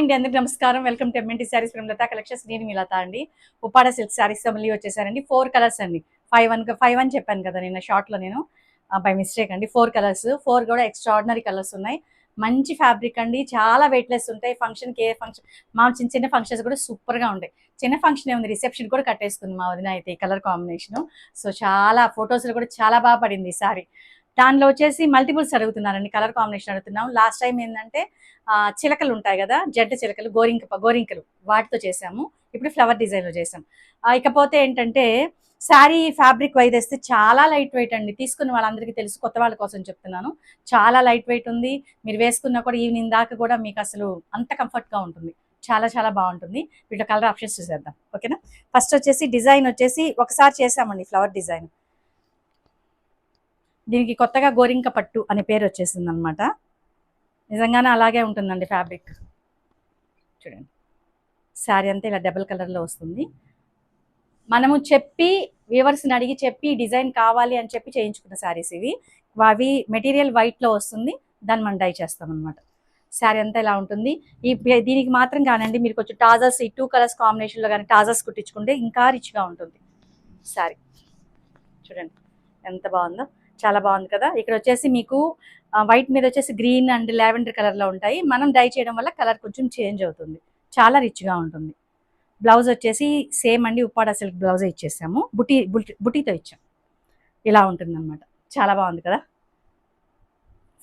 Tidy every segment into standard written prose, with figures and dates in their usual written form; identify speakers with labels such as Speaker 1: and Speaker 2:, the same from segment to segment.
Speaker 1: అండి, అందరికి నమస్కారం. Welcome to MNT sarees from Latha collections. నేను మీ లతా అండి. ఉప్పాడ సిల్క్ సారీస్ మళ్ళీ వచ్చేసారండి. 4 కలర్స్ అండి. 5 అని చెప్పాను కదా నిన్న షార్ట్ లో నేను, బై మిస్టేక్ అండి. 4 కలర్స్, 4 కూడా ఎక్స్ట్రాడినరీ కలర్స్ ఉన్నాయి. మంచి ఫ్యాబ్రిక్ అండి, చాలా వెయిట్ లెస్ ఉంటాయి. ఫంక్షన్ కి, ఏ ఫంక్షన్, మా చిన్న చిన్న ఫంక్షన్స్ కూడా సూపర్ గా ఉంటాయి. చిన్న ఫంక్షన్ ఏముంది, రిసెప్షన్ కూడా కట్టేసుకుంది మా వదిన అయితే ఈ కలర్ కాంబినేషన్. సో చాలా ఫొటోస్ లో కూడా చాలా బాగా పడింది ఈ సారీ. దానిలో వచ్చేసి మల్టిపుల్స్ అడుగుతున్నారండి, కలర్ కాంబినేషన్ అడుగుతున్నాం. లాస్ట్ టైం ఏంటంటే చిలకలు ఉంటాయి కదా, జడ్డ చిలకలు, గోరింకలు వాటితో చేసాము. ఇప్పుడు ఫ్లవర్ డిజైన్ లో చేసాం. ఇకపోతే ఏంటంటే శారీ ఫ్యాబ్రిక్ వైజ్ వేస్తే చాలా లైట్ వెయిట్ అండి. తీసుకున్న వాళ్ళందరికీ తెలుసు, కొత్త వాళ్ళ కోసం చెప్తున్నాను. చాలా లైట్ వెయిట్ ఉంది. మీరు వేసుకున్నా కూడా ఈవినింగ్ దాకా కూడా మీకు అసలు అంత కంఫర్ట్ గా ఉంటుంది. చాలా చాలా బాగుంటుంది. వీటిలో కలర్ ఆప్షన్స్ చూసేద్దాం, ఓకేనా. ఫస్ట్ వచ్చేసి డిజైన్ వచ్చేసి ఒకసారి చేసామండి ఫ్లవర్ డిజైన్. దీనికి కొత్తగా గోరింక పట్టు అనే పేరు వచ్చేసింది అనమాట. నిజంగానే అలాగే ఉంటుందండి ఫ్యాబ్రిక్. చూడండి, శారీ అంతా ఇలా డబుల్ కలర్లో వస్తుంది. మనము చెప్పి వ్యూవర్స్ని అడిగి చెప్పి డిజైన్ కావాలి అని చెప్పి చేయించుకున్న శారీస్ ఇవి. అవి మెటీరియల్ వైట్లో వస్తుంది, దాన్ని మనం డై చేస్తాం అనమాట. శారీ అంతా ఇలా ఉంటుంది. దీనికి మాత్రం కానండి, మీరు కొంచెం టాజర్స్, ఈ 2 కలర్స్ కాంబినేషన్లో కానీ టాజర్స్ కుట్టించుకుంటే ఇంకా రిచ్గా ఉంటుంది శారీ. చూడండి ఎంత బాగుందో, చాలా బాగుంది కదా. ఇక్కడ వచ్చేసి మీకు వైట్ మీద వచ్చేసి గ్రీన్ అండ్ లావెండర్ కలర్లో ఉంటాయి. మనం డై చేయడం వల్ల కలర్ కొంచెం చేంజ్ అవుతుంది, చాలా రిచ్గా ఉంటుంది. బ్లౌజ్ వచ్చేసి సేమ్ అండి, ఉప్పాడ సిల్క్ బ్లౌజే ఇచ్చేసాము. బుటీతో ఇచ్చాం. ఇలా ఉంటుంది అనమాట. చాలా బాగుంది కదా.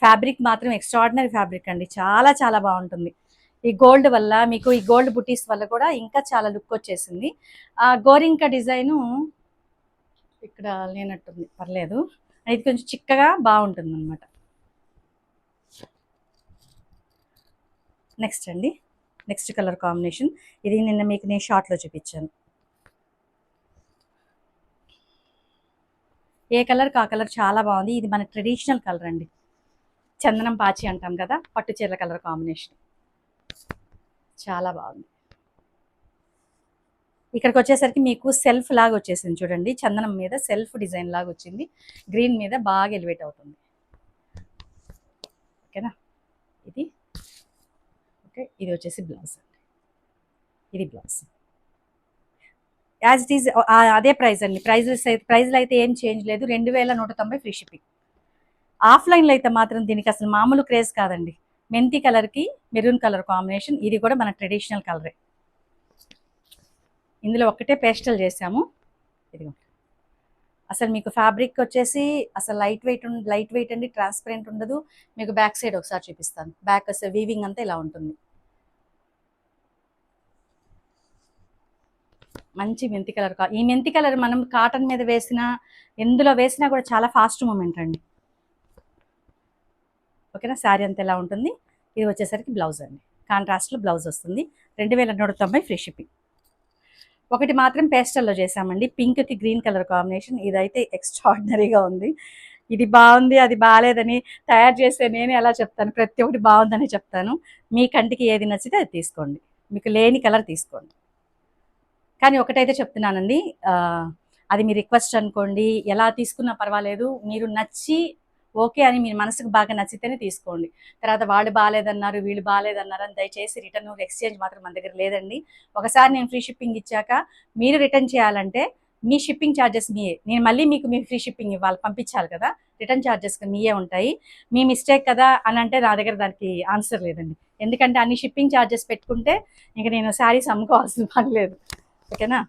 Speaker 1: ఫ్యాబ్రిక్ మాత్రం ఎక్స్ట్రాడినరీ ఫ్యాబ్రిక్ అండి, చాలా చాలా బాగుంటుంది. ఈ గోల్డ్ వల్ల మీకు, ఈ గోల్డ్ బుటీస్ వల్ల కూడా ఇంకా చాలా లుక్ వచ్చేసింది. గోరింక డిజైను ఇక్కడ లేనట్టుంది, పర్లేదు. ఇది కొంచెం చిక్కగా బాగుంటుంది అనమాట. నెక్స్ట్ అండి, నెక్స్ట్ కలర్ కాంబినేషన్. ఇది నిన్న మీకు నేను షార్ట్లో చూపించాను. ఏ కలర్ ఆ కలర్ చాలా బాగుంది. ఇది మన ట్రెడిషనల్ కలర్ అండి, చందనం పాచి అంటాం కదా, పట్టు చీరల కలర్ కాంబినేషన్. చాలా బాగుంది. ఇక్కడికి వచ్చేసరికి మీకు సెల్ఫ్ లాగా వచ్చేసింది చూడండి, చందనం మీద సెల్ఫ్ డిజైన్ లాగా వచ్చింది. గ్రీన్ మీద బాగా ఎలివేట్ అవుతుంది, ఓకేనా. ఇది ఓకే. ఇది వచ్చేసి బ్లౌజ్ అండి, ఇది బ్లౌజ్. యాజ్ ఇట్ ఈజ్ అదే ప్రైస్ అండి. ప్రైజ్లో అయితే ఏం చేంజ్ లేదు. 2190 ఫ్రీ షిప్పింగ్. ఆఫ్లైన్లో అయితే మాత్రం దీనికి అసలు మామూలు క్రేజ్ కాదండి. మెంతి కలర్కి మెరూన్ కలర్ కాంబినేషన్. ఇది కూడా మన ట్రెడిషనల్ కలరే. ఇందులో ఒక్కటే పేస్టల్ చేసాము. ఇదిగో అసలు మీకు ఫ్యాబ్రిక్ వచ్చేసి అసలు లైట్ వెయిట్ అండి, ట్రాన్స్పరెంట్ ఉండదు. మీకు బ్యాక్ సైడ్ ఒకసారి చూపిస్తాను. బ్యాక్ అసలు వీవింగ్ అంతా ఇలా ఉంటుంది. మంచి మెంతి కలర్. ఈ మెంతి కలర్ మనం కాటన్ మీద వేసినా, ఎందులో వేసినా కూడా చాలా ఫాస్ట్ మూమెంట్ అండి, ఓకేనా. శారీ అంతా ఎలా ఉంటుంది. ఇది వచ్చేసరికి బ్లౌజ్ అండి, కాంట్రాస్ట్లో బ్లౌజ్ వస్తుంది. 2190 ఫ్రీ షిప్పింగ్. ఒకటి మాత్రం పేస్టల్లో చేసామండి, పింక్కి గ్రీన్ కలర్ కాంబినేషన్. ఇదైతే ఎక్స్ట్రాడినరీగా ఉంది. ఇది బాగుంది, అది బాగాలేదని తయారు చేస్తే నేను ఎలా చెప్తాను, ప్రతి ఒక్కటి బాగుందని చెప్తాను. మీ కంటికి ఏది నచ్చితే అది తీసుకోండి, మీకు లేని కలర్ తీసుకోండి. కానీ ఒకటైతే చెప్తున్నానండి, అది మీ రిక్వెస్ట్ అనుకోండి, ఎలా తీసుకున్నా పర్వాలేదు. మీరు నచ్చి ఓకే అని మీ మనసుకు బాగా నచ్చితేనే తీసుకోండి. తర్వాత వాళ్ళు బాగాలేదన్నారు, వీళ్ళు బాగాలేదన్నారు అని దయచేసి రిటర్న్ ఎక్స్చేంజ్ మాత్రం మన దగ్గర లేదండి. ఒకసారి నేను ఫ్రీ షిప్పింగ్ ఇచ్చాక మీరు రిటర్న్ చేయాలంటే మీ షిప్పింగ్ ఛార్జెస్ మీయే. నేను మళ్ళీ మీకు ఫ్రీ షిప్పింగ్ ఇవ్వాలి, పంపించాలి కదా. రిటర్న్ ఛార్జెస్ మీయే ఉంటాయి. మీ మిస్టేక్ కదా అని అంటే నా దగ్గర దానికి ఆన్సర్ లేదండి. ఎందుకంటే అన్ని షిప్పింగ్ ఛార్జెస్ పెట్టుకుంటే ఇంక నేను శారీస్ అమ్ముకోవాల్సిన పని లేదు, ఓకేనా.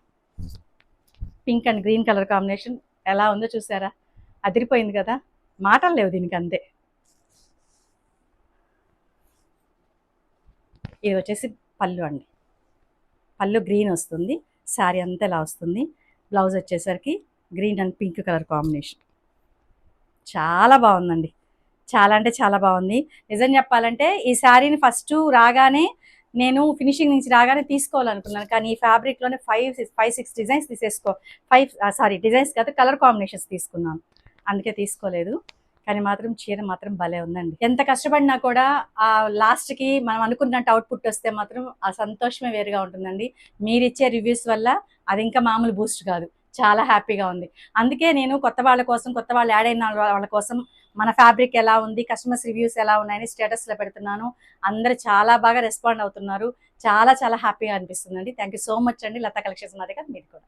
Speaker 1: Pink and green colour combination ఎలా ఉందో చూసారా, అదిరిపోయింది కదా. మాటలు లేవు దీనికి, అంతే. ఇది వచ్చేసి పళ్ళు అండి, పళ్ళు గ్రీన్ వస్తుంది. శారీ అంతా ఇలా వస్తుంది. బ్లౌజ్ వచ్చేసరికి green and pink colour combination. చాలా బాగుందండి, చాలా అంటే చాలా బాగుంది. నిజం చెప్పాలంటే ఈ శారీని ఫస్ట్ రాగానే నేను ఫినిషింగ్ నుంచి రాగానే తీసుకోవాలనుకున్నాను. కానీ ఈ ఫ్యాబ్రిక్లోనే 5-6 డిజైన్స్ డిజైన్స్ కాదు, కలర్ కాంబినేషన్స్ తీసుకున్నాను, అందుకే తీసుకోలేదు. కానీ మాత్రం చీర మాత్రం భలే ఉందండి. ఎంత కష్టపడినా కూడా ఆ లాస్ట్కి మనం అనుకున్నట్టు అవుట్పుట్ వస్తే మాత్రం ఆ సంతోషమే వేరుగా ఉంటుందండి. మీరిచ్చే రివ్యూస్ వల్ల అది ఇంకా మామూలు బూస్ట్ కాదు, చాలా హ్యాపీగా ఉంది. అందుకే నేను కొత్త వాళ్ళ కోసం, కొత్త వాళ్ళు యాడ్ అయిన వాళ్ళ కోసం మన ఫ్యాబ్రిక్ ఎలా ఉంది, కస్టమర్స్ రివ్యూస్ ఎలా ఉన్నాయని స్టేటస్లో పెడుతున్నాను. అందరూ చాలా బాగా రెస్పాండ్ అవుతున్నారు. చాలా చాలా హ్యాపీగా అనిపిస్తుందండి. థ్యాంక్ యూ సో మచ్ అండి. లతా కలెక్షన్స్ మా దగ్గర మీరు కూడా.